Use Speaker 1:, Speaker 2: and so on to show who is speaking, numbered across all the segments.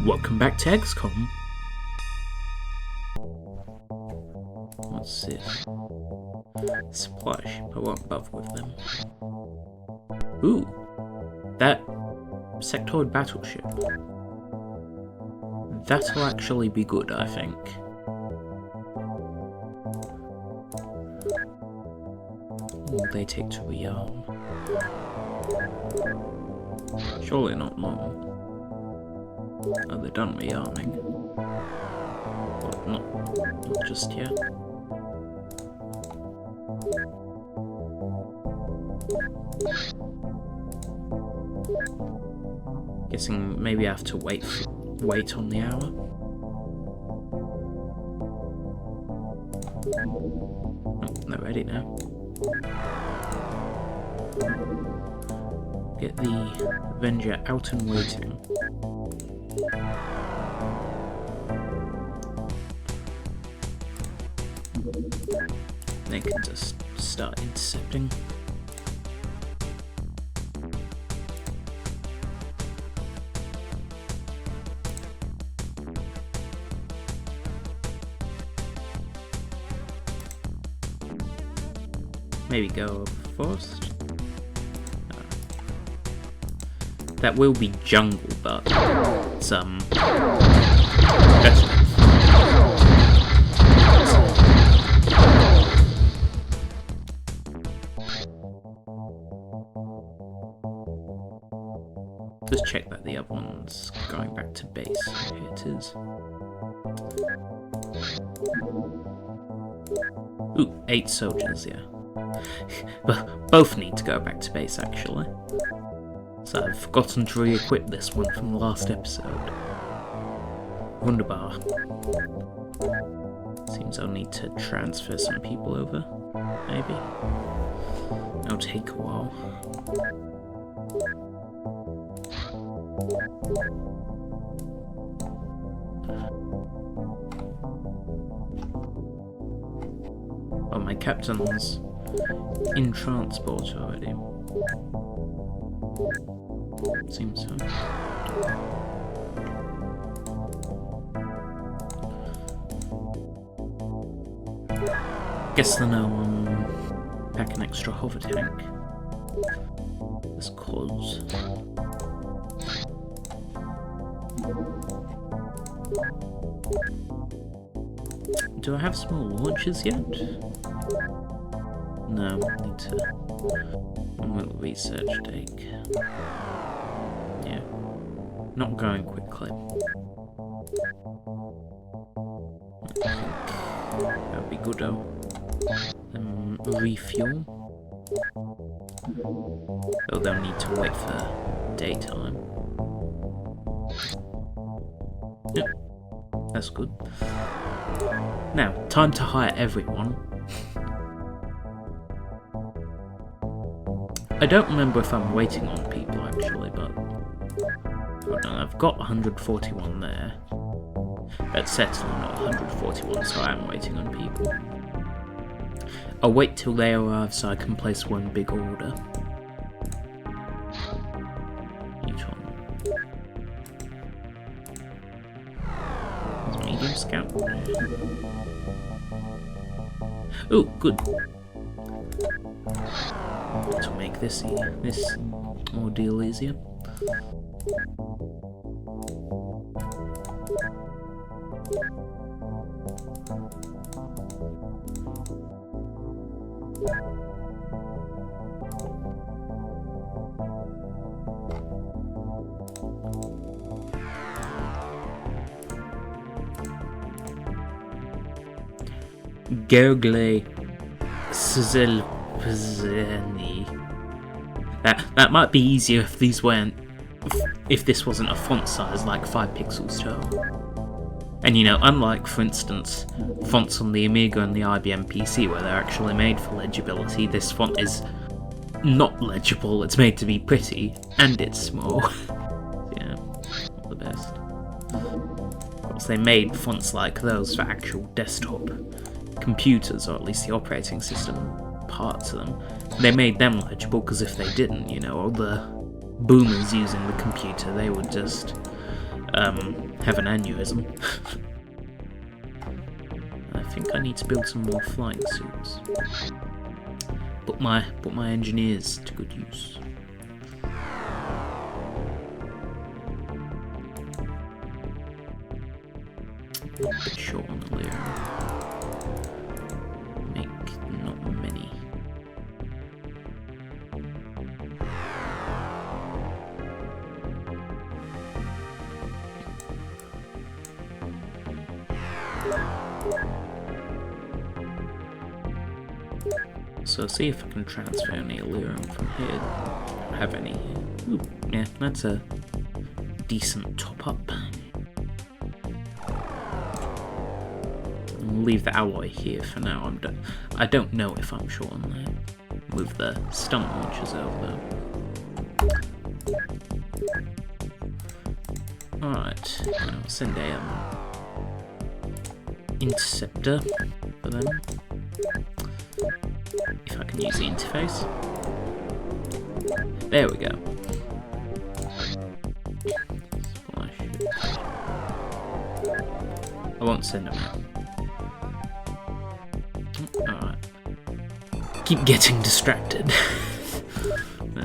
Speaker 1: Welcome back to XCOM. What's this? Supply ship, I won't bother with them. Ooh! That Sectoid Battleship. That'll actually be good, I think. Will they take to rearm? Surely not long. Oh, they're done rearming. But not just yet. Guessing maybe I have to wait on the hour. Oh, they're ready now. Get the Avenger out and waiting. They can just start intercepting. Maybe go first. That will be jungle, but it's better. Just check that the other one's going back to base. Here it is. Ooh, 8 soldiers, yeah. Both need to go back to base, actually. So I've forgotten to re-equip this one from the last episode. Wunderbar. Seems I'll need to transfer some people over, maybe. It'll take a while. Oh, my captain's in transport already. Seems so. Guess then I'll pack an extra hover tank. This cause. Do I have small launchers yet? No, I need to. When will research take? Yeah. Not going quickly. I think that'd be good though. Refuel. Oh, they'll need to wait for daytime. Yep, that's good. Now, time to hire everyone. I don't remember if I'm waiting on people actually, but hold on, I've got 141 there. That's certainly not 141, so I am waiting on people. I'll wait till they arrive so I can place one big order. Each one. There's medium scout. Oh, good. To make this ordeal easier. Gergle Sizzle. That might be easier if these weren't, if this wasn't a font size like 5 pixels tall. And you know, unlike for instance fonts on the Amiga and the IBM PC where they're actually made for legibility, this font is not legible. It's made to be pretty and it's small. Yeah, not the best. Of course, they made fonts like those for actual desktop computers, or at least the operating system parts of them. They made them legible because if they didn't, you know, all the boomers using the computer, they would just have an aneurysm. I think I need to build some more flying suits. Put my engineers to good use. A bit short on the lyrium. Make not many. So see if I can transfer any lyrium from here. I don't have any here. Ooh, yeah, that's a decent top up. I'll leave the alloy here for now. I don't know if I'm short on that. With the stunt launchers over there. Alright, now send a interceptor for them. If I can use the interface. There we go. I won't send them out. Alright. Keep getting distracted. No.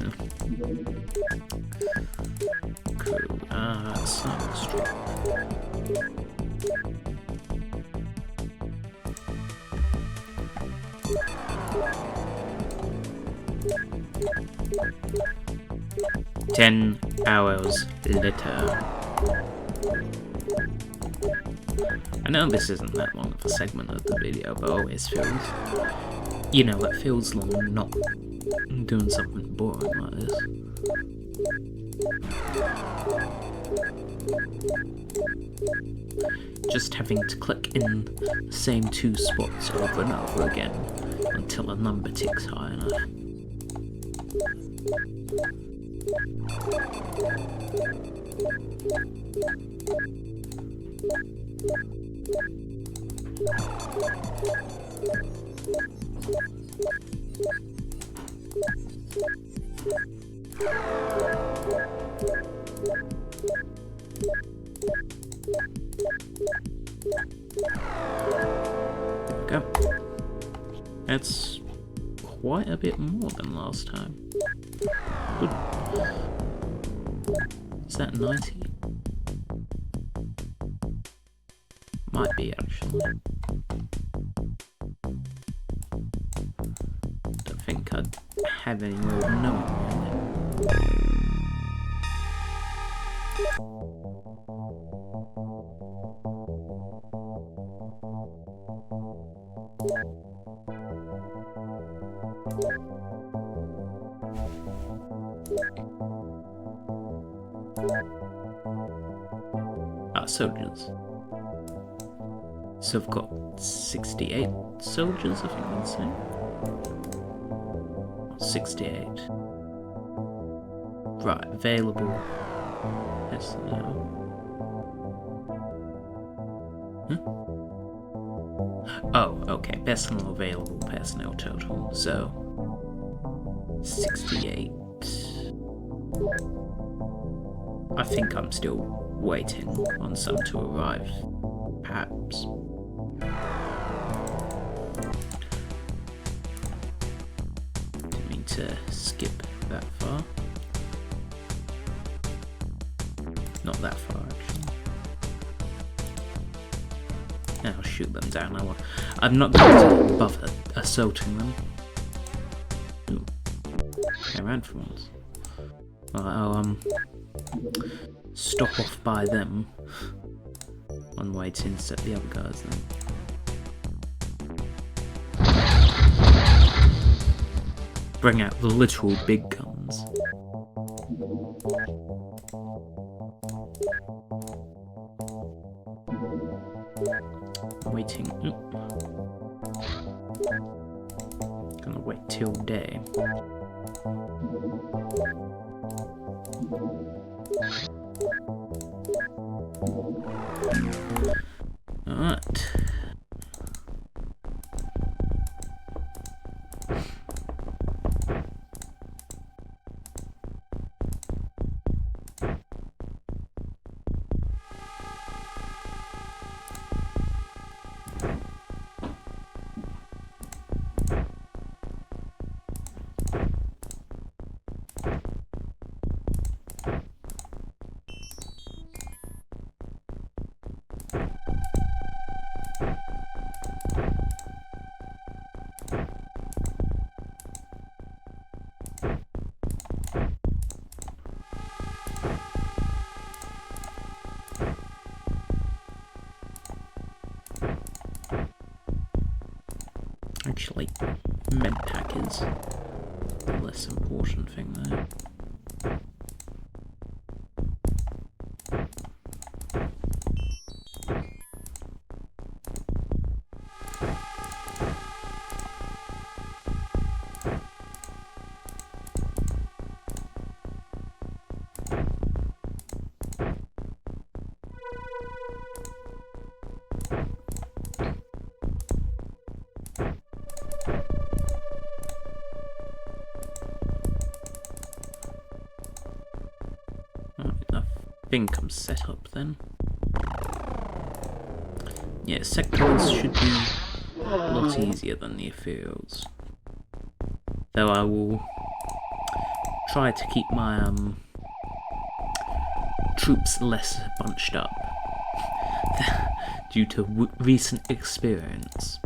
Speaker 1: Cool. Cyberstrike. Ten hours later. I know this isn't that long of a segment of the video, but always feels, you know, it feels long not doing something boring like this. Just having to click in the same two spots over and over again until a number ticks high enough. There we go. That's quite a bit more than last time. Good. Is that 90? Might be, actually. Don't think I'd have any way of knowing. Soldiers. So I've got 68 soldiers, I think I'd say. 68. Right, available. Yes, no. Oh, okay. Personal available personnel total. So 68. I think I'm still waiting on some to arrive, perhaps. Didn't mean to skip that far. Not that far, actually. I'll shoot them down. I'm not going to bother assaulting them. Ooh. I ran for once. Well, I'll stop off by them on the way to intercept the other guys then. Bring out the literal big guns. Waiting. Gonna wait till day. Alright. Actually, medpack is the less important thing there. I think I'm set up then. Yeah, sectoids should be a lot easier than the Ethereals. Though I will try to keep my troops less bunched up due to recent experience.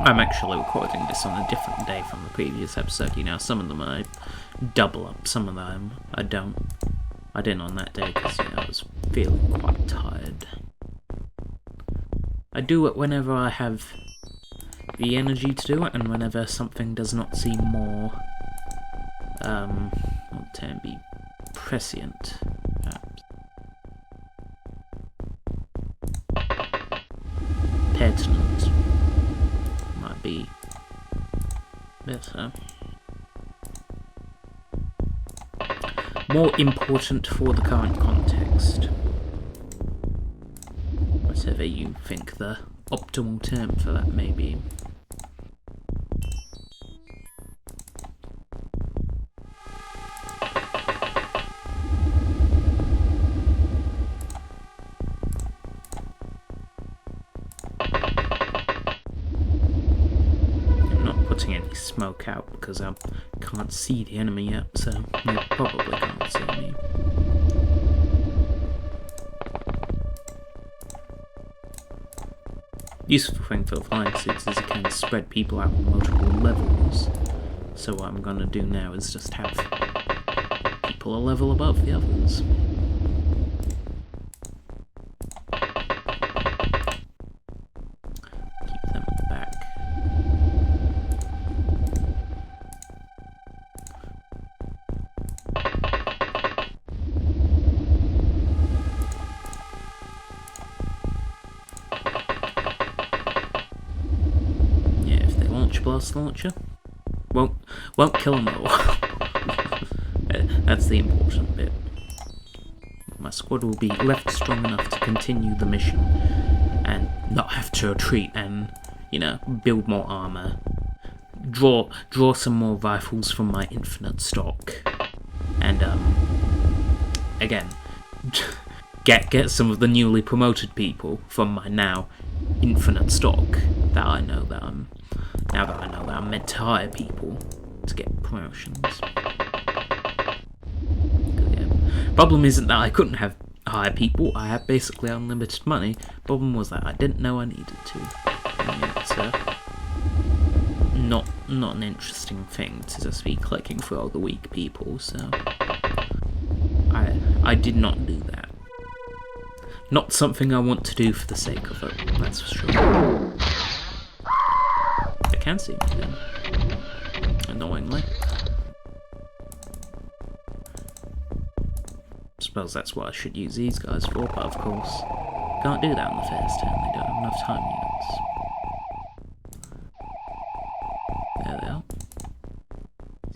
Speaker 1: I'm actually recording this on a different day from the previous episode. You know, some of them I double up, some of them I don't. I didn't on that day because, you know, I was feeling quite tired. I do it whenever I have the energy to do it, and whenever something does not seem more, what term be, prescient, perhaps. Pertinent might be better. More important for the current context. Whatever you think the optimal term for that may be. Smoke out because I can't see the enemy yet, so they probably can't see me. Useful thing for the flying suits is it can spread people out on multiple levels. So what I'm gonna do now is just have people a level above the others. Blast launcher won't kill them all. That's the important bit. My squad will be left strong enough to continue the mission and not have to retreat and, you know, build more armor, draw some more rifles from my infinite stock, and again get some of the newly promoted people from my now infinite stock that I know that I'm meant to hire people to get promotions. Yeah. Problem isn't that I couldn't hire people, I have basically unlimited money. Problem was that I didn't know I needed to. And it's not an interesting thing to just be clicking for all the weak people, so I did not do that. Not something I want to do for the sake of it, that's for sure. I can see me then. Annoyingly. Suppose that's what I should use these guys for, but of course, can't do that on the first turn, they don't have enough time units. There they are.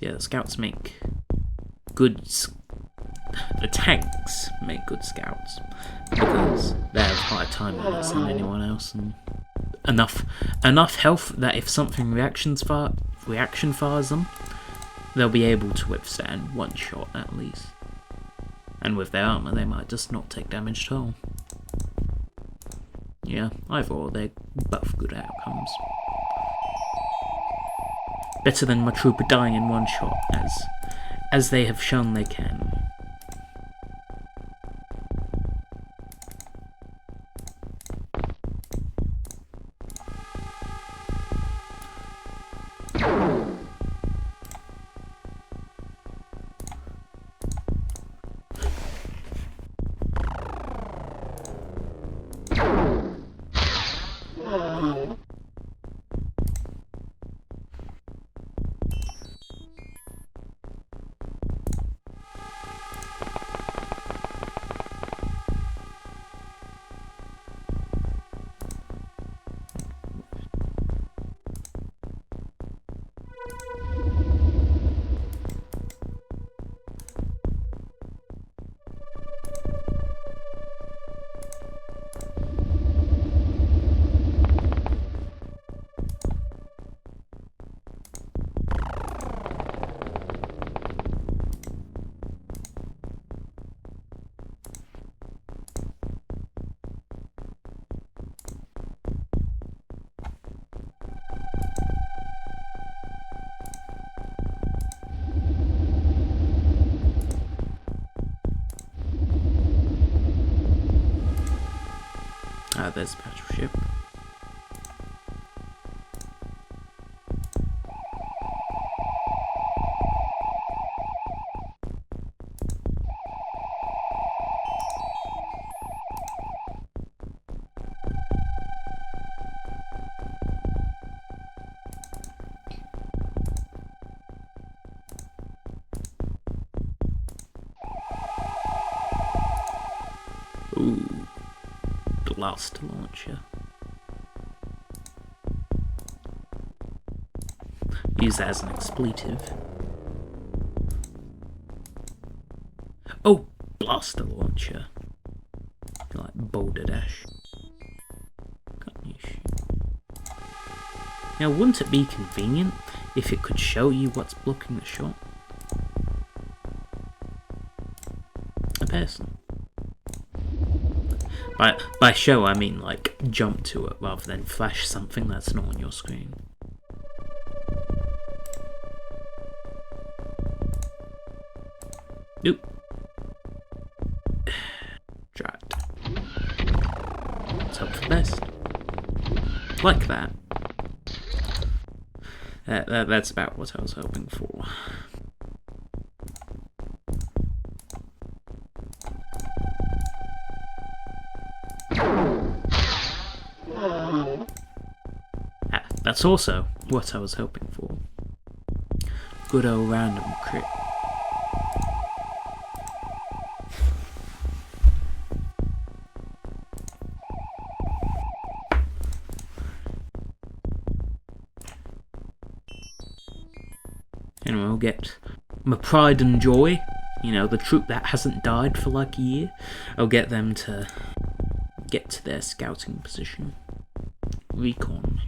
Speaker 1: Yeah, the scouts make good... The tanks make good scouts, because they have higher time units than anyone else, and enough health that if something reaction fires them, they'll be able to withstand one shot at least. And with their armor, they might just not take damage at all. Yeah, either or, they're both good outcomes. Better than my trooper dying in one shot, as they have shown they can. Ah, there's Battleship. Ooh, blaster launcher. Use that as an expletive. Oh, blaster launcher. Like Boulder Dash. Can't you shoot? Now, wouldn't it be convenient if it could show you what's blocking the shot? A person. By show, I mean like jump to it rather than flash something that's not on your screen. Nope. Drat. Let's hope for the best. Like that. That's about what I was hoping for. That's also what I was hoping for. Good old random crit. Anyway, I'll get my pride and joy, you know, the troop that hasn't died for like a year. I'll get them to get to their scouting position. Recon.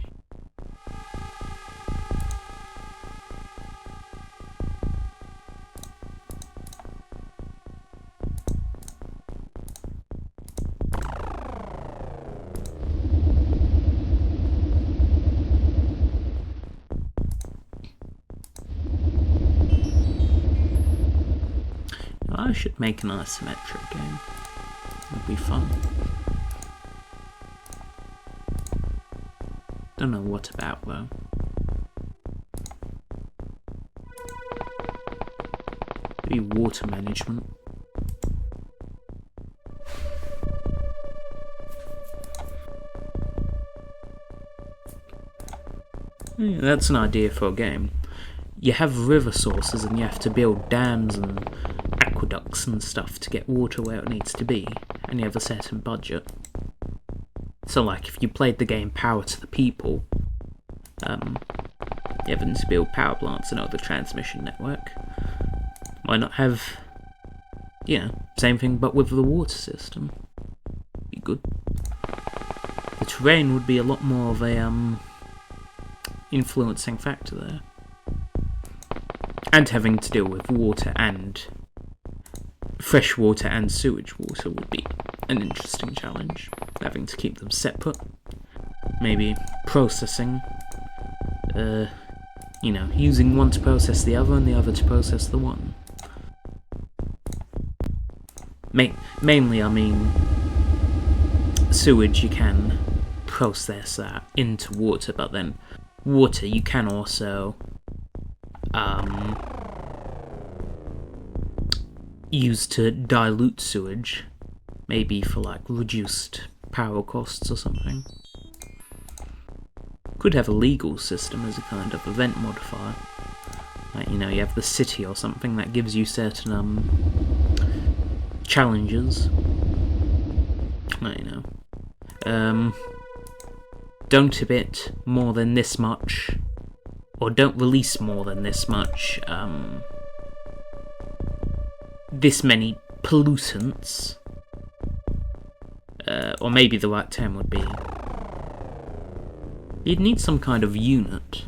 Speaker 1: I should make an isometric game. It'd be fun. Don't know what about though. Maybe water management. Yeah, that's an idea for a game. You have river sources and you have to build dams and aqueducts and stuff to get water where it needs to be, and you have a certain budget. So like if you played the game Power to the People, you having to build power plants and other transmission network. Why not have, you know, same thing but with the water system? Be good. The terrain would be a lot more of a influencing factor there. And having to deal with water and fresh water and sewage water would be an interesting challenge. Having to keep them separate. Maybe processing. You know, using one to process the other and the other to process the one. Mainly, I mean, sewage you can process that into water, but then water you can also use to dilute sewage, maybe for like reduced power costs or something. Could have a legal system as a kind of event modifier. Like, you know, you have the city or something that gives you certain challenges. Like, you know, don't emit more than this much, or don't release more than this much, this many pollutants, or maybe the right term would be, you'd need some kind of unit.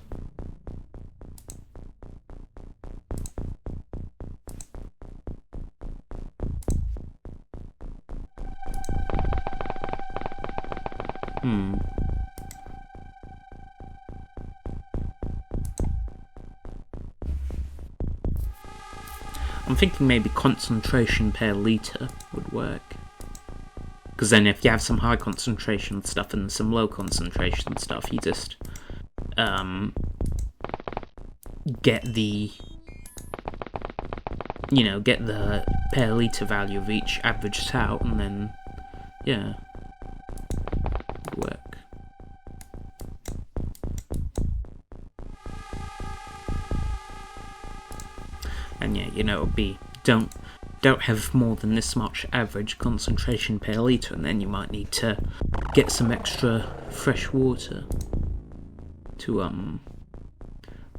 Speaker 1: I'm thinking maybe concentration per litre would work. Because then if you have some high concentration stuff and some low concentration stuff, you just get the per litre value of each averaged out, and then yeah, work. And yeah, it'll be don't have more than this much average concentration per litre, and then you might need to get some extra fresh water to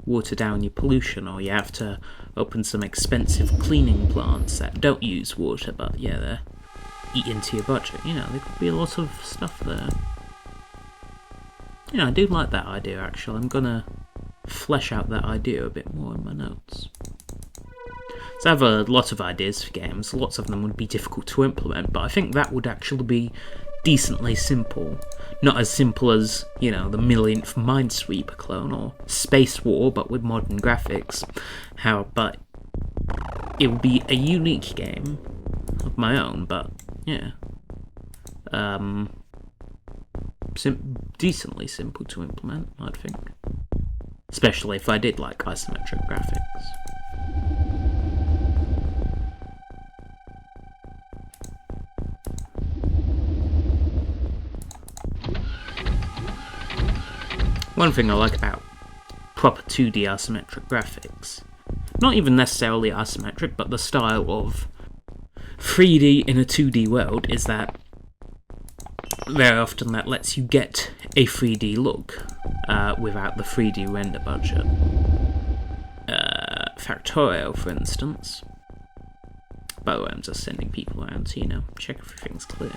Speaker 1: water down your pollution, or you have to open some expensive cleaning plants that don't use water, but yeah, they're eat into your budget. There could be a lot of stuff there. I do like that idea, actually. I'm gonna flesh out that idea a bit more in my notes. So I have a lot of ideas for games. Lots of them would be difficult to implement, but I think that would actually be decently simple. Not as simple as, the millionth Minesweeper clone or Space War, but with modern graphics. But it would be a unique game of my own, but yeah. Decently simple to implement, I'd think. Especially if I did like isometric graphics. One thing I like about proper 2D isometric graphics, not even necessarily isometric, but the style of 3D in a 2D world, is that very often that lets you get a 3D look without the 3D render budget. Factorio, for instance. By the way, I'm just sending people around to, check if everything's clear.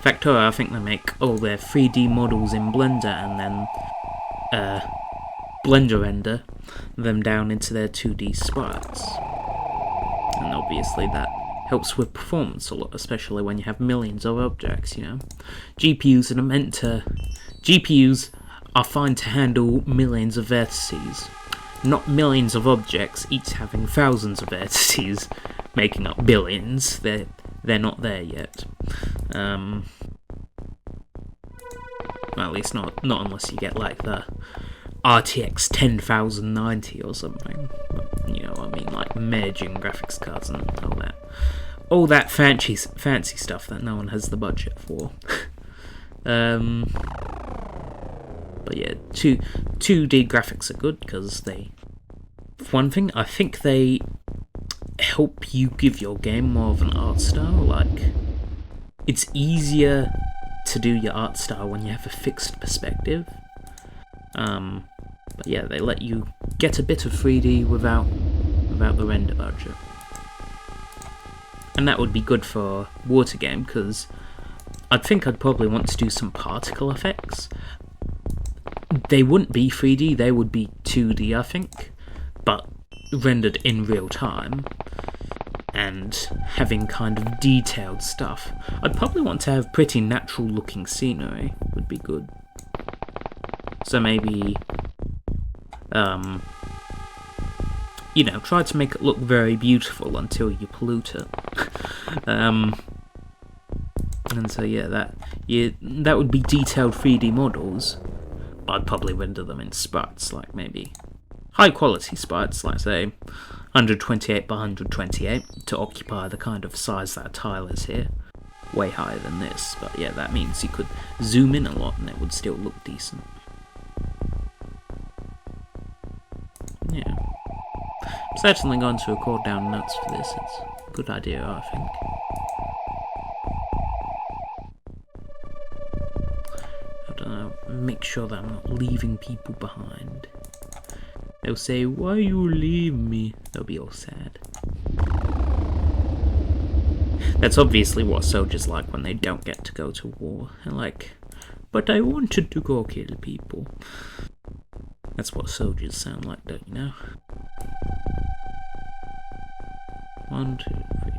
Speaker 1: Factorio, I think they make all their 3D models in Blender and then Blender render them down into their 2D sprites. And obviously that helps with performance a lot, especially when you have millions of objects, GPUs are fine to handle millions of vertices, not millions of objects, each having thousands of vertices, making up billions. They're not there yet. Well, at least not unless you get like the RTX 1090 or something. You know what I mean, like merging graphics cards and all that fancy stuff that no one has the budget for. But yeah, 2D graphics are good because for one thing, I think they help you give your game more of an art style. Like, it's easier to do your art style when you have a fixed perspective. But yeah, they let you get a bit of 3D without the render budget. And that would be good for water game, because I'd probably want to do some particle effects. They wouldn't be 3D, they would be 2D, I think, but rendered in real time, and having kind of detailed stuff. I'd probably want to have pretty natural looking scenery, would be good. So maybe, try to make it look very beautiful until you pollute it. And so yeah, that would be detailed 3D models, but I'd probably render them in sprites, like maybe high quality sprites, like say 128 by 128, to occupy the kind of size that a tile is here. Way higher than this, but yeah, that means you could zoom in a lot and it would still look decent. Yeah. I'm certainly going to record down notes for this, it's a good idea, I think. I don't know, make sure that I'm not leaving people behind. They'll say, "Why you leave me?" They'll be all sad. That's obviously what soldiers like when they don't get to go to war. They're like, "But I wanted to go kill people." That's what soldiers sound like, don't you know? 1, 2, 3,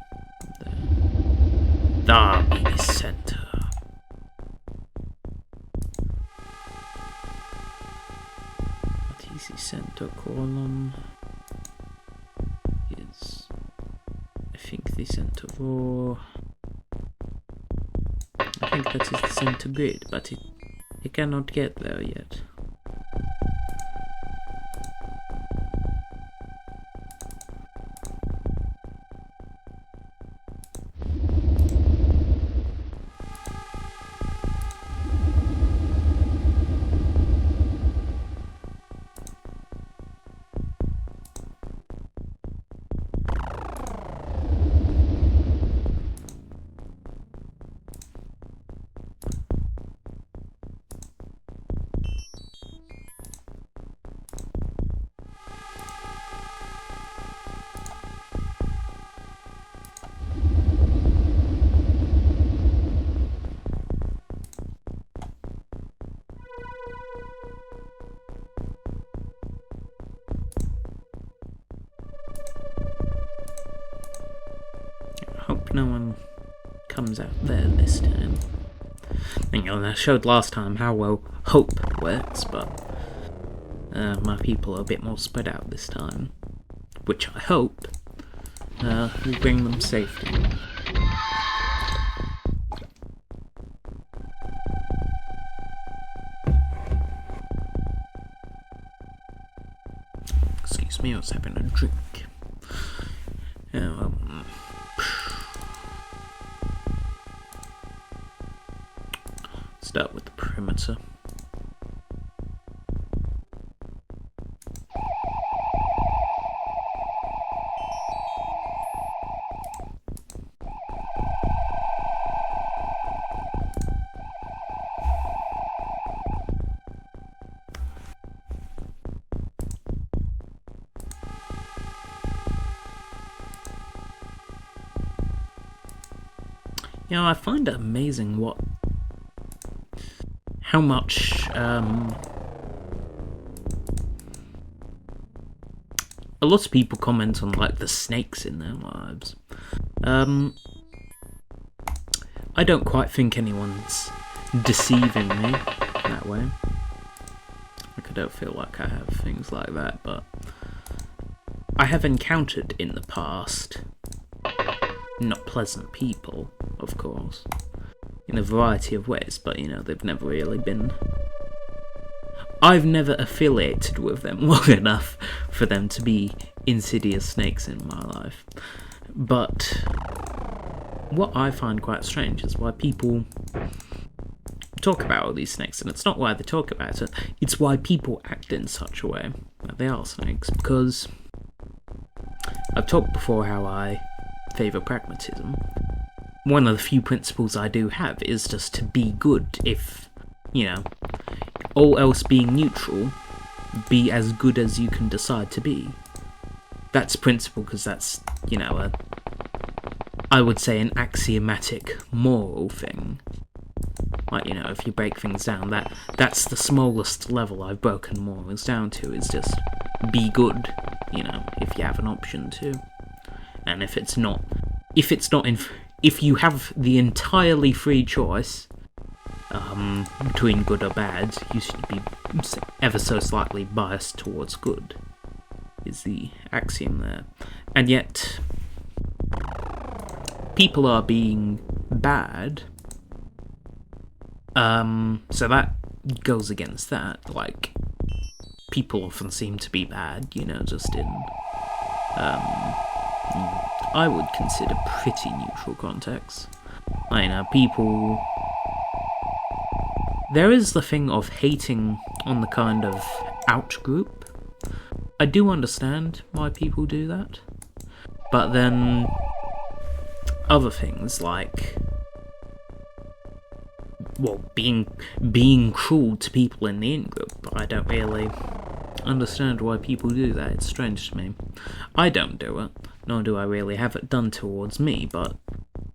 Speaker 1: there. Army center. TC center column is, I think, the center row. think that is the center grid, but it cannot get there yet. Hope no one comes out there this time. You know, I showed last time how well hope works, but my people are a bit more spread out this time, which I hope will bring them safety. Excuse me, I was having a drink. Start with the perimeter. You know, I find it amazing how much a lot of people comment on like the snakes in their lives. I don't quite think anyone's deceiving me that way. Like, I don't feel like I have things like that, but I have encountered in the past not pleasant people, of course, in a variety of ways, but you know, they've never really been... I've never affiliated with them long enough for them to be insidious snakes in my life. But what I find quite strange is why people talk about all these snakes, and it's not why they talk about it, it's why people act in such a way that they are snakes, because I've talked before how I favour pragmatism. One of the few principles I do have is just to be good. If, you know, all else being neutral, be as good as you can decide to be. That's principle, because that's, you know, I would say an axiomatic moral thing. Like, you know, if you break things down, that's the smallest level I've broken morals down to, is just be good, you know, if you have an option to. And if you have the entirely free choice between good or bad, you should be ever so slightly biased towards good, is the axiom there. And yet, people are being bad, so that goes against that. Like, people often seem to be bad, you know, just in I would consider pretty neutral contexts. I know, people... There is the thing of hating on the kind of out-group. I do understand why people do that. But then... other things like... well, being cruel to people in the in-group, I don't really understand why people do that. It's strange to me. I don't do it, nor do I really have it done towards me, but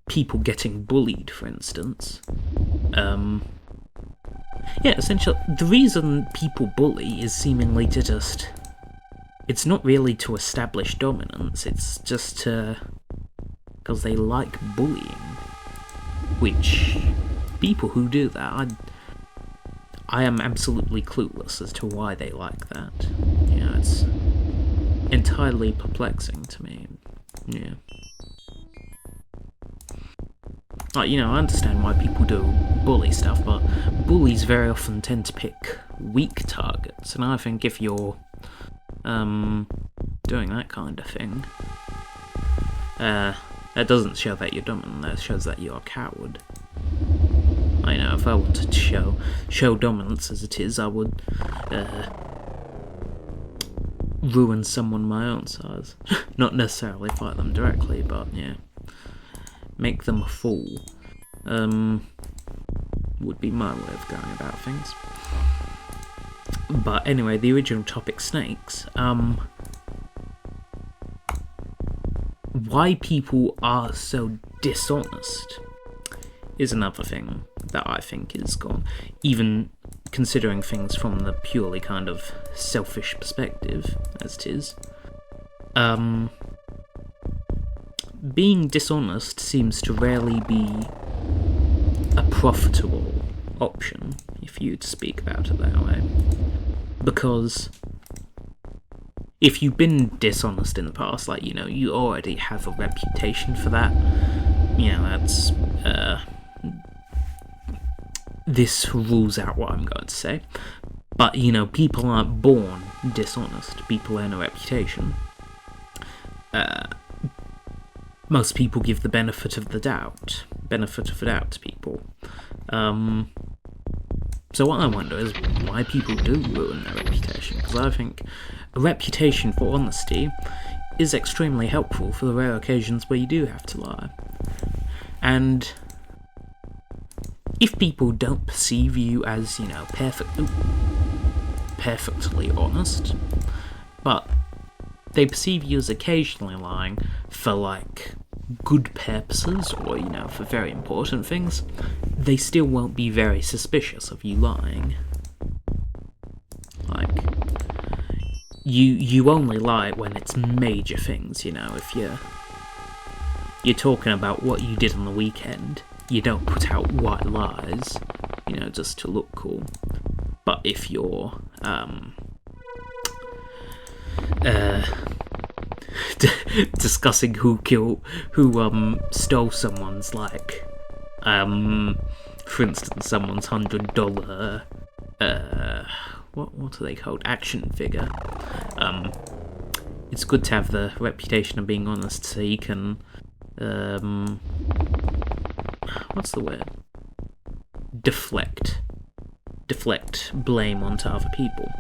Speaker 1: people getting bullied, for instance. Yeah, essentially, the reason people bully is seemingly to just... it's not really to establish dominance, it's just to... because they like bullying. Which... people who do that, I am absolutely clueless as to why they like that. You know, it's entirely perplexing to me. Yeah. Like, you know, I understand why people do bully stuff, but bullies very often tend to pick weak targets, and I think if you're doing that kind of thing, that doesn't show that you're dominant, that shows that you're a coward. I know, if I wanted to show dominance as it is, I would ruin someone my own size. Not necessarily fight them directly, but yeah, make them a fool. Would be my way of going about things. But anyway, the original topic, snakes. Why people are so dishonest is another thing that I think is gone. Even considering things from the purely kind of selfish perspective, as it is. Being dishonest seems to rarely be a profitable option, if you'd speak about it that way. Because if you've been dishonest in the past, like, you know, you already have a reputation for that. You know, that's, this rules out what I'm going to say. But, you know, people aren't born dishonest. People earn a reputation. Most people give the benefit of the doubt to people. So what I wonder is why people do ruin their reputation, because I think a reputation for honesty is extremely helpful for the rare occasions where you do have to lie. And if people don't perceive you as, you know, perfectly honest, but they perceive you as occasionally lying for, like, good purposes, or, you know, for very important things, they still won't be very suspicious of you lying. Like, you only lie when it's major things, you know. If you're talking about what you did on the weekend, you don't put out white lies, you know, just to look cool. But if you're discussing who stole someone's, like, for instance, someone's $100 what are they called? Action figure. It's good to have the reputation of being honest, so you can what's the word? Deflect blame onto other people.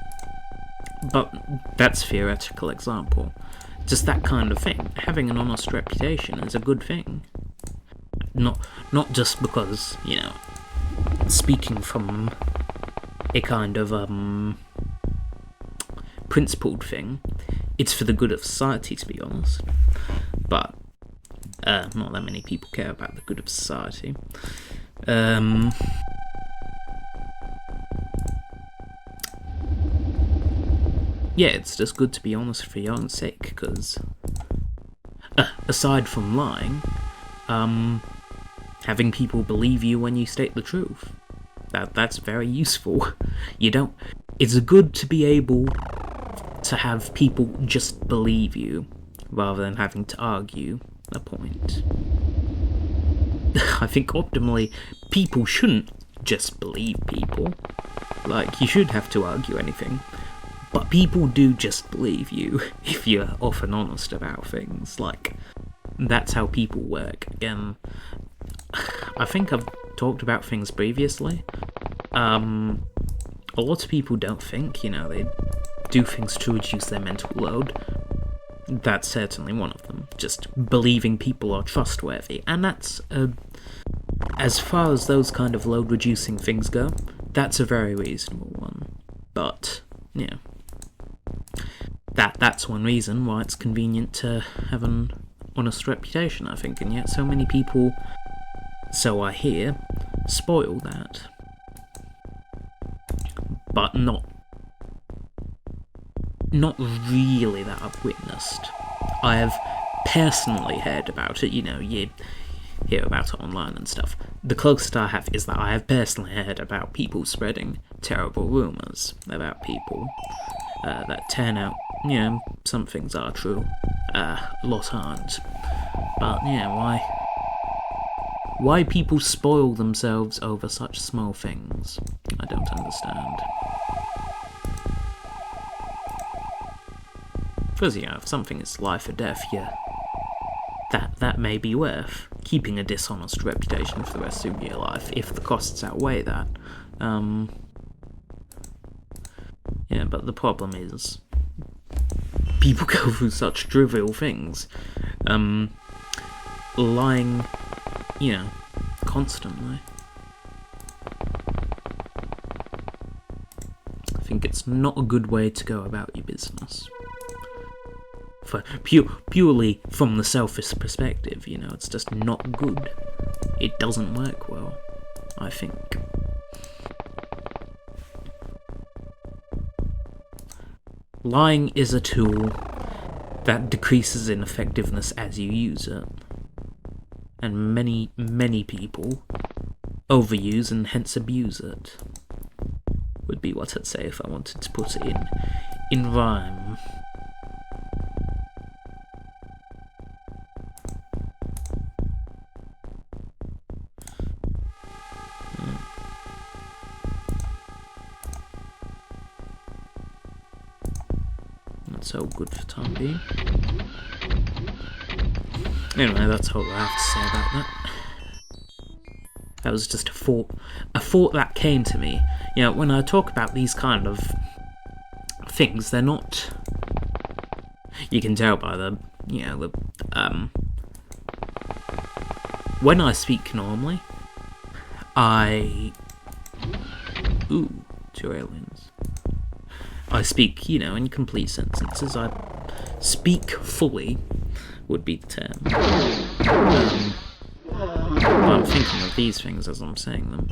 Speaker 1: But that's a theoretical example. Just that kind of thing. Having an honest reputation is a good thing. Not just because, you know, speaking from a kind of principled thing, it's for the good of society, to be honest. But not that many people care about the good of society. Yeah, it's just good to be honest for your own sake, because aside from lying, having people believe you when you state the truth, that's very useful. It's good to be able to have people just believe you, rather than having to argue a point. I think optimally, people shouldn't just believe people. Like, you shouldn't have to argue anything. But people do just believe you if you're often honest about things. Like, that's how people work. Again, I think I've talked about things previously. A lot of people don't think, you know, they do things to reduce their mental load. That's certainly one of them. Just believing people are trustworthy. And that's, as far as those kind of load-reducing things go, that's a very reasonable one. But, yeah. That's one reason why it's convenient to have an honest reputation, I think, and yet so many people, so I hear, spoil that. But not really that I've witnessed. I have personally heard about it, you know, you hear about it online and stuff. The closest I have is that I have personally heard about people spreading terrible rumours about people that turn out, you know, some things are true, a lot aren't. But, yeah, Why people spoil themselves over such small things, I don't understand. Because, if something is life or death, that may be worth keeping a dishonest reputation for the rest of your life, if the costs outweigh that. But the problem is, people go through such trivial things. Lying, constantly. I think it's not a good way to go about your business. For purely from the selfish perspective, it's just not good. It doesn't work well, I think. Lying is a tool that decreases in effectiveness as you use it. And many, many people overuse and hence abuse it. Would be what I'd say if I wanted to put it in rhyme. That's all good for time being. Anyway, that's all I have to say about that. That was just a thought that came to me. When I talk about these kind of things, they're not... You can tell by when I speak normally, Ooh, 2 aliens. I speak, in complete sentences. I speak fully, would be the term. I'm thinking of these things as I'm saying them.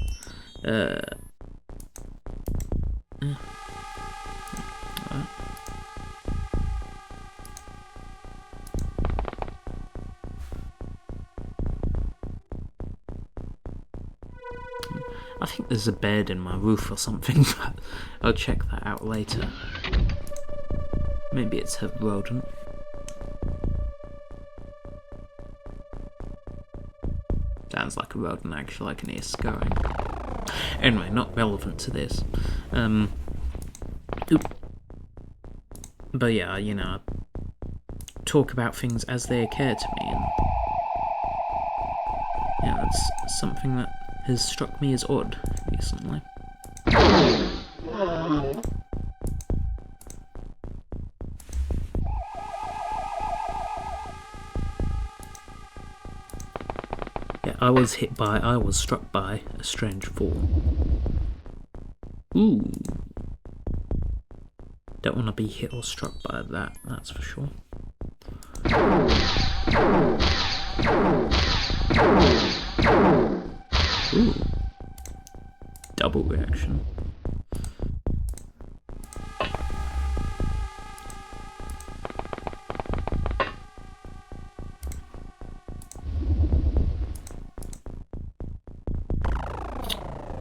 Speaker 1: I think there's a bed in my roof or something, but I'll check that out later. Maybe it's a rodent. Sounds like a rodent, actually. I can hear scurrying. Anyway, not relevant to this. But yeah, I talk about things as they occur to me, and that's something that has struck me as odd recently. I was struck by a strange fall. Ooh. Don't want to be hit or struck by that, that's for sure. Ooh. Double reaction.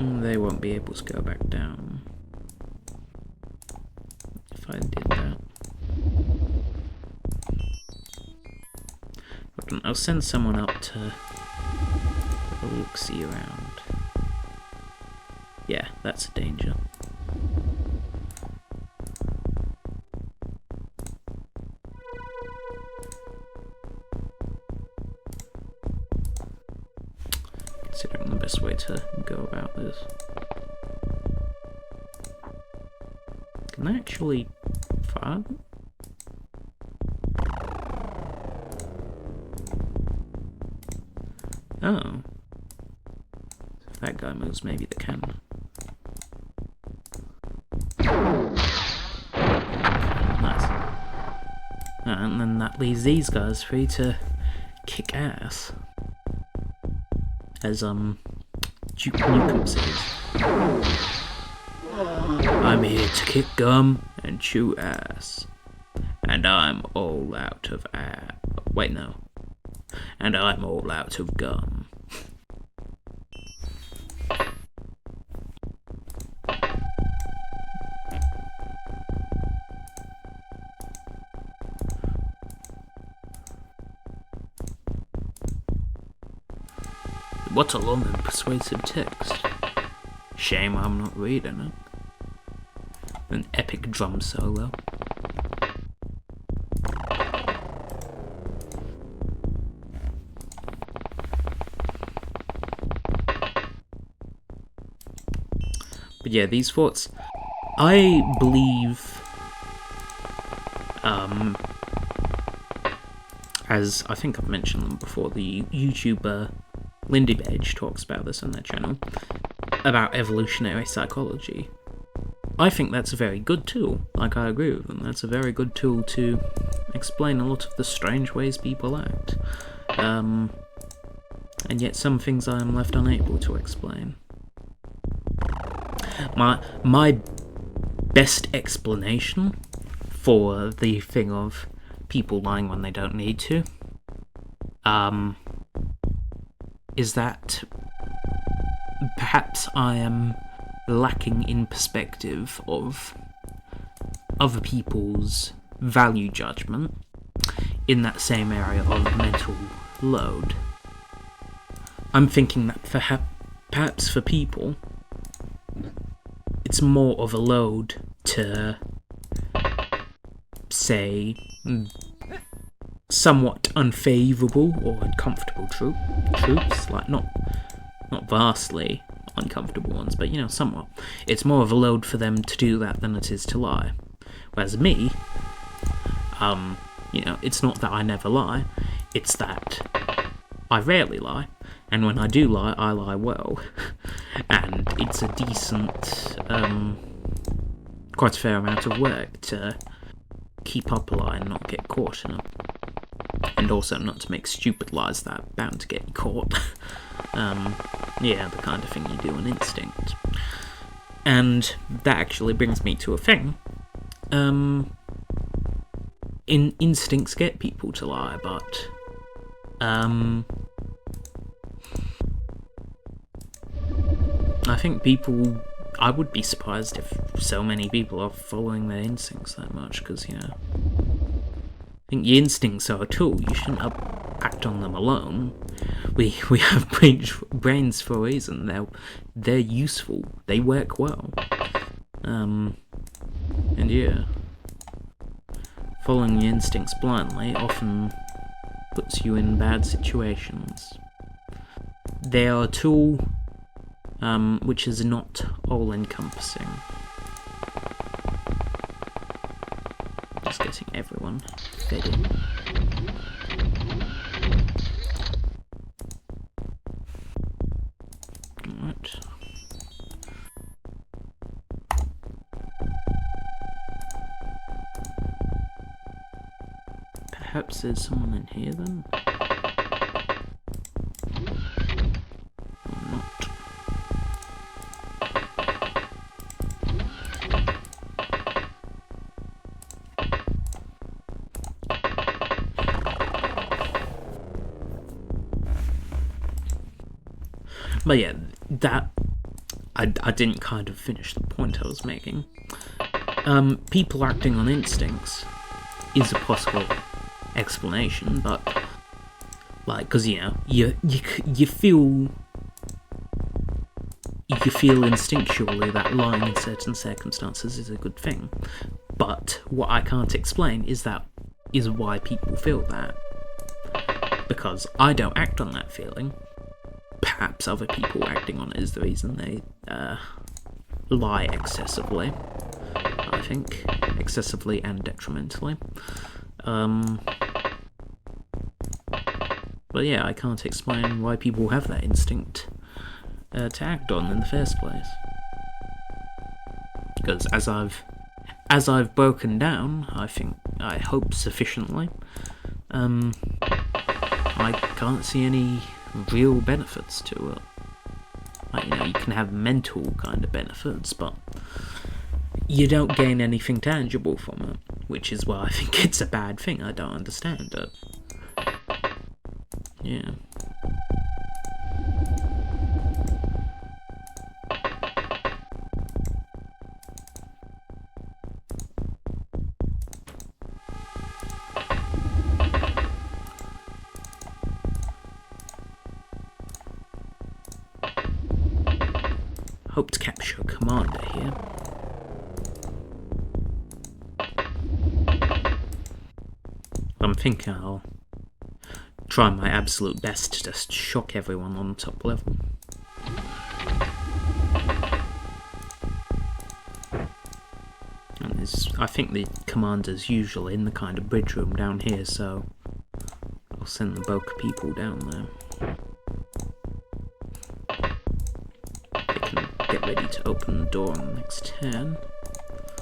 Speaker 1: They won't be able to go back down if I did that. I'll send someone up to have a look-see around. Yeah, that's a danger. Considering the best way to go about this. Can I actually fire? Oh. If that guy moves, maybe they can. Nice. And then that leaves these guys free to kick ass. As, Duke Nukem says. I'm here to kick gum and chew ass. And I'm all out of ass. Wait, no. And I'm all out of gum. What a long and persuasive text. Shame I'm not reading it. An epic drum solo. But yeah, these thoughts, I believe, as I think I've mentioned them before, the YouTuber Lindy Page talks about this on their channel, about evolutionary psychology. I think that's a very good tool. Like, I agree with them. That's a very good tool to explain a lot of the strange ways people act. And yet some things I am left unable to explain. My best explanation for the thing of people lying when they don't need to, is that perhaps I am lacking in perspective of other people's value judgment in that same area of mental load. I'm thinking that perhaps for people, it's more of a load to, say, somewhat unfavourable or uncomfortable troops, like not vastly uncomfortable ones, but somewhat. It's more of a load for them to do that than it is to lie. Whereas me, it's not that I never lie, it's that I rarely lie, and when I do lie, I lie well. And it's a decent, quite a fair amount of work to keep up a lie and not get caught in it. And also not to make stupid lies that are bound to get you caught. Yeah, the kind of thing you do on instinct. And that actually brings me to a thing. Instincts get people to lie, but I think I would be surprised if so many people are following their instincts that much, because, I think your instincts are a tool. You shouldn't act on them alone. We have brains for a reason. They're useful. They work well. And yeah, following your instincts blindly often puts you in bad situations. They are a tool which is not all-encompassing. Just getting everyone fed in. Alright. Perhaps there's someone in here then? Or not. But yeah, that I didn't kind of finish the point I was making. People acting on instincts is a possible explanation, but because you feel instinctually that lying in certain circumstances is a good thing. But what I can't explain is why people feel that, because I don't act on that feeling. Perhaps other people acting on it is the reason they lie excessively. I think excessively and detrimentally. But yeah, I can't explain why people have that instinct to act on in the first place. Because as I've broken down, I hope sufficiently, I can't see any real benefits to it. Like, you can have mental kind of benefits, but you don't gain anything tangible from it, which is why I think it's a bad thing. I don't understand it. Yeah. hope to capture a commander here. I'm thinking I'll try my absolute best to just shock everyone on the top level. And I think the commander's usually in the kind of bridge room down here, so I'll send the Boca people down there. They can get ready to open the door on the next turn.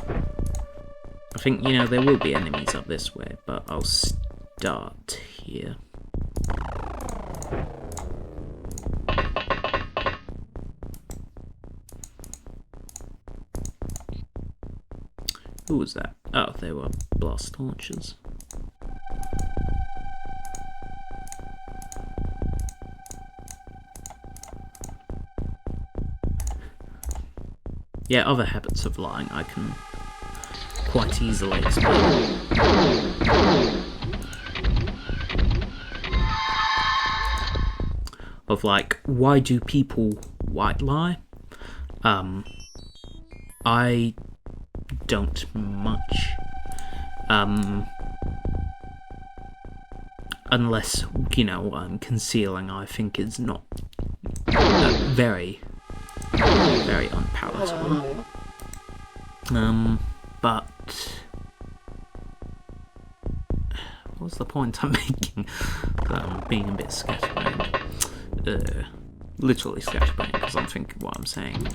Speaker 1: I think, you know, there will be enemies up this way, but I'll start here. Who was that? Oh, they were blast launchers. Yeah, other habits of lying I can quite easily explain. Of like, why do people white lie? I don't much. Unless, you know, what I'm concealing I think is not very, very unpalatable. But what's the point I'm making? Being a bit scatterbrained. Literally scatterbrained, because I'm thinking what I'm saying.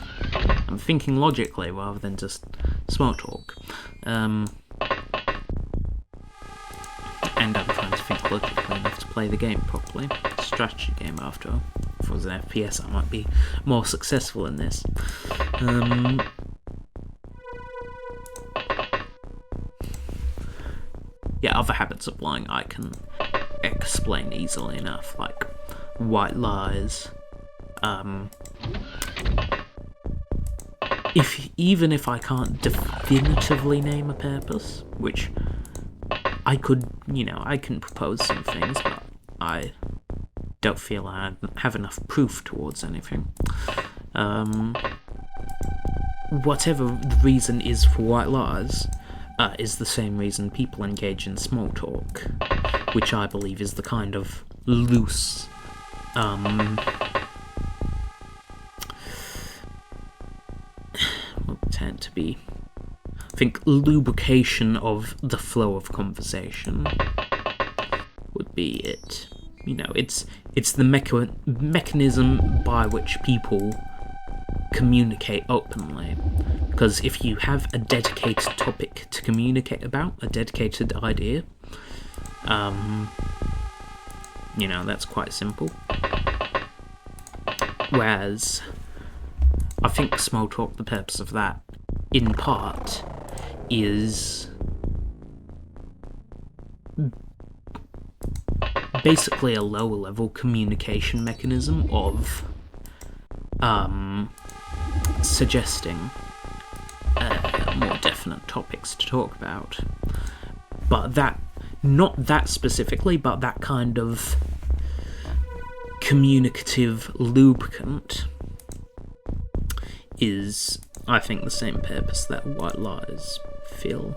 Speaker 1: I'm thinking logically rather than just small talk. And I'm trying to think logically enough to play the game properly. Strategy game, after all. If it was an FPS, I might be more successful in this. Yeah, other habits of lying I can explain easily enough, like white lies. Even if I can't definitively name a purpose, which I could, you know, I can propose some things, but I don't feel I have enough proof towards anything. Whatever the reason is for white lies, is the same reason people engage in small talk, which I believe is the kind of loose, will tend to be, I think, lubrication of the flow of conversation would be it. You know, it's the mechanism by which people communicate openly. Because if you have a dedicated topic to communicate about, a dedicated idea, you know, that's quite simple. Whereas, I think small talk, the purpose of that, in part, is basically a lower level communication mechanism of suggesting more definite topics to talk about. But that, not that specifically, but that kind of communicative lubricant is, I think, the same purpose that white lies fill.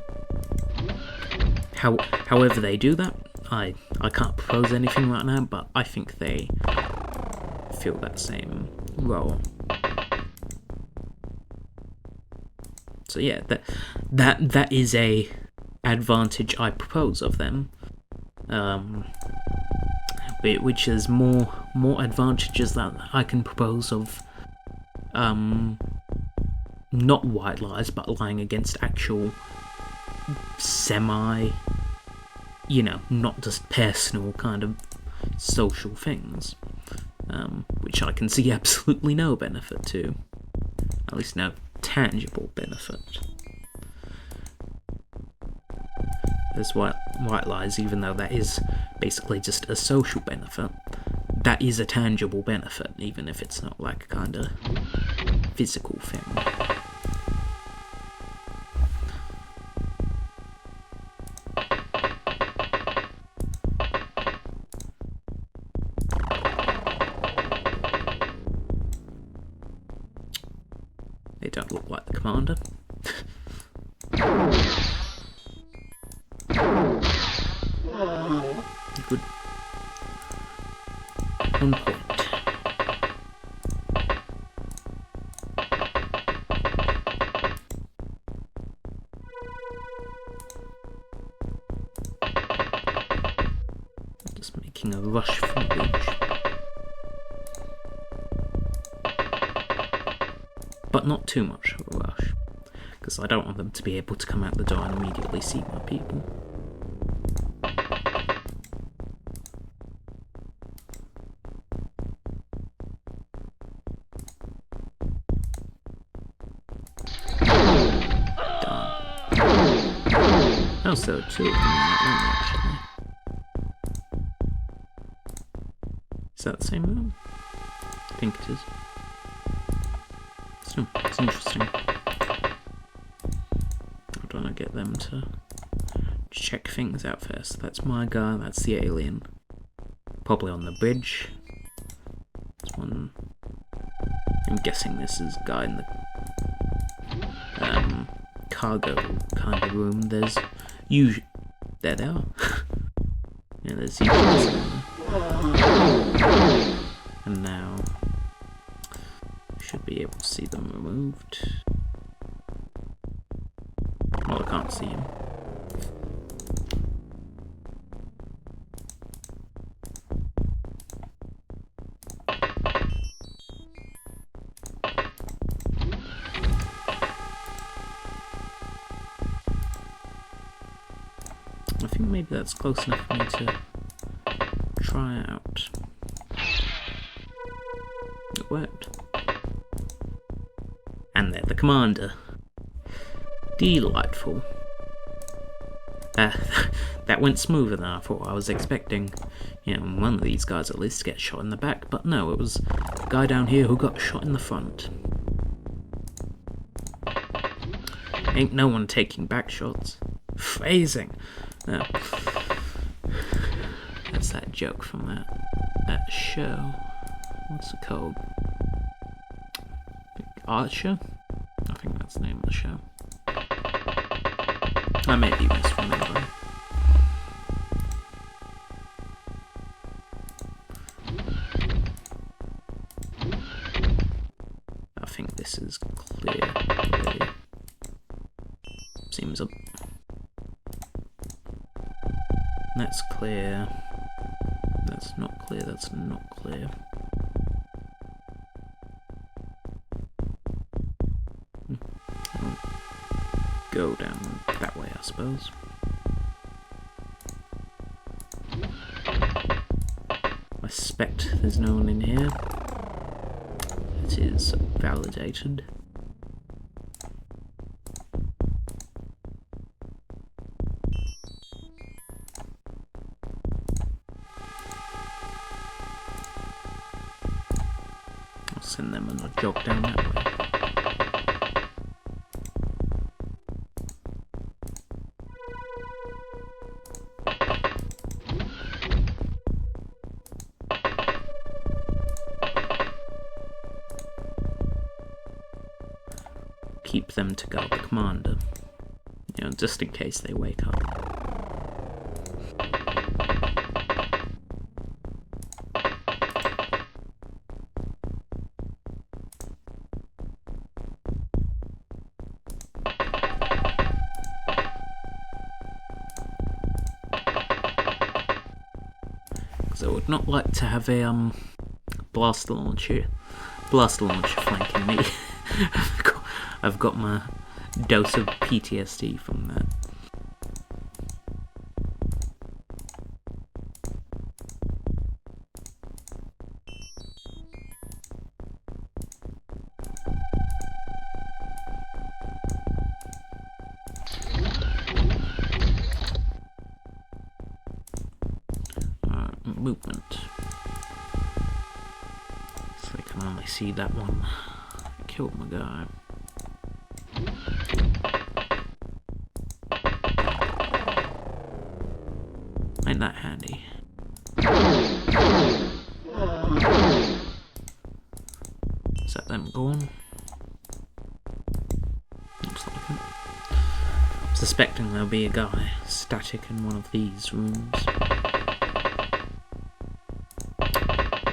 Speaker 1: However they do that, I can't propose anything right now, but I think they fill that same role. So yeah, that is a advantage I propose of them, which is more advantages that I can propose of not white lies, but lying against actual semi, you know, not just personal kind of social things, which I can see absolutely no benefit to, at least no tangible benefit. There's white lies, even though that is basically just a social benefit, that is a tangible benefit, even if it's not like a kind of physical thing. don't look like the commander. Good. 1 point. Just making a rush for the bridge. But not too much of a rush, because I don't want them to be able to come out the door and immediately see my people. Also, 2 of them in that room, actually. Is that the same room? I think it is. So, it's interesting. I don't want to get them to check things out first. That's my guy, that's the alien. Probably on the bridge. This one. I'm guessing this is a guy in the cargo kind of room. There's usually. There they are. Yeah, there's usually. And now. Should be able to see them removed. Well, I can't see him. I think maybe that's close enough for me to try out. It worked. And they're the commander. Delightful. That went smoother than I thought I was expecting. You know, one of these guys at least get shot in the back, but no, it was the guy down here who got shot in the front. Ain't no one taking back shots. Phrasing. No. That's that joke from that show. What's it called? Archer? I think that's the name of the show. I may be misremembering. I think this is clear. Really. Seems up. That's clear. That's not clear. That's not clear. Go down that way, I suppose. I suspect there's no one in here. It is validated. I'll send them on a jog down that way. Keep them to guard the commander, you know, just in case they wake up. Because I would not like to have a blaster launcher flanking me. I've got my dose of PTSD from that. Movement. So I can only see that one. I killed my guy. Ain't that handy? Is that them gone? suspecting there'll be a guy static in one of these rooms.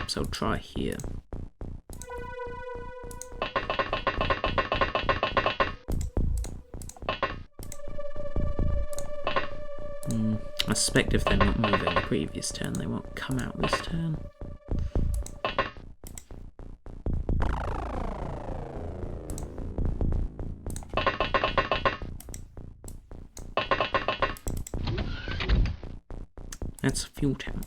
Speaker 1: So try here. I suspect if they're not moving the previous turn, they won't come out this turn. That's a fuel tank.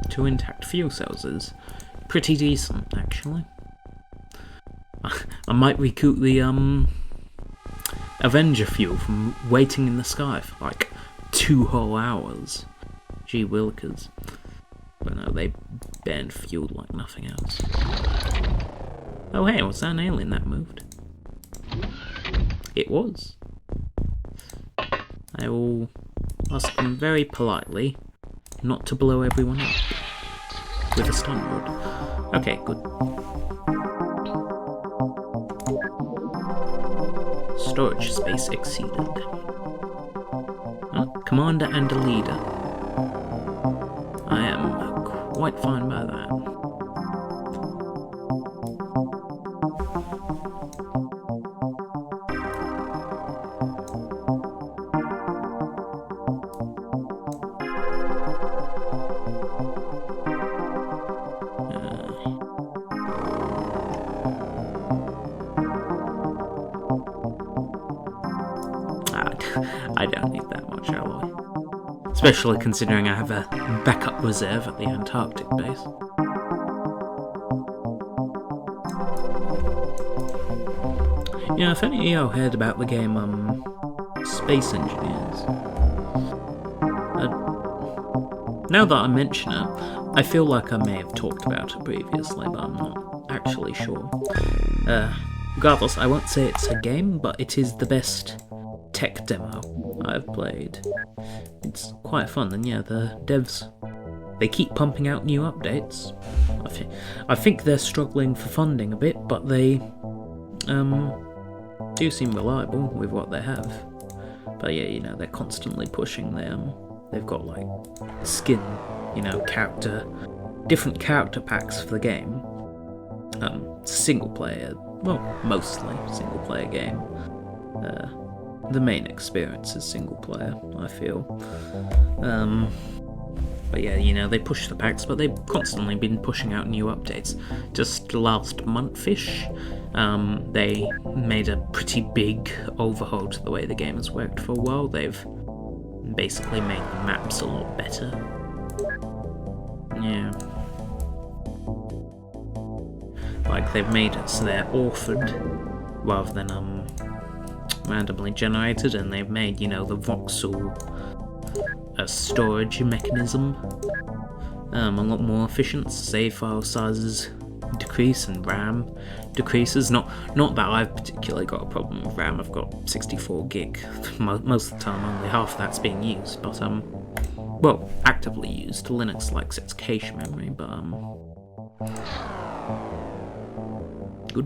Speaker 1: Two intact fuel cells is pretty decent, actually. I might recoup the Avenger fuel from waiting in the sky for like 2 whole hours. Gee willikers. But no, they burned fuel like nothing else. Oh hey, was that an alien that moved? It was. I will ask them very politely not to blow everyone up with a stun rod. Okay, good. Storage space exceeded. Oh, commander and a leader. I am quite fine by that. I don't need that much alloy. Especially considering I have a backup reserve at the Antarctic base. You know, if any of you heard about the game, Space Engineers, now that I mention it, I feel like I may have talked about it previously, but I'm not actually sure. Regardless, I won't say it's a game, but it is the best tech demo I've played. It's quite fun, and yeah, the devs, they keep pumping out new updates. I think they're struggling for funding a bit, but they do seem reliable with what they have. But yeah, you know, they're constantly pushing them. They've got like skin, you know, different character packs for the game. It's a single player, well, mostly single player game. The main experience is single player, I feel. But yeah, you know, they push the packs, but they've constantly been pushing out new updates. Just last month-ish, they made a pretty big overhaul to the way the game has worked for a while. They've basically made the maps a lot better. Yeah. Like, they've made it so they're authored rather than randomly generated, and they've made, you know, the voxel storage mechanism a lot more efficient. Save file sizes decrease and RAM decreases. Not that I've particularly got a problem with RAM. I've got 64 gig. Most of the time only half that's being used, but well, actively used. Linux likes its cache memory, but good.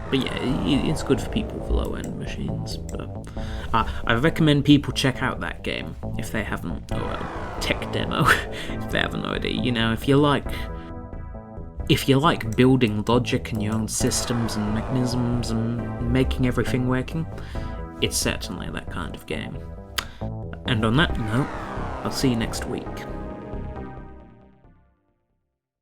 Speaker 1: But yeah, it's good for people with low-end machines. But I recommend people check out that game if they haven't, or tech demo if they haven't already. You know, if you like building logic in your own systems and mechanisms and making everything working, it's certainly that kind of game. And on that note, I'll see you next week.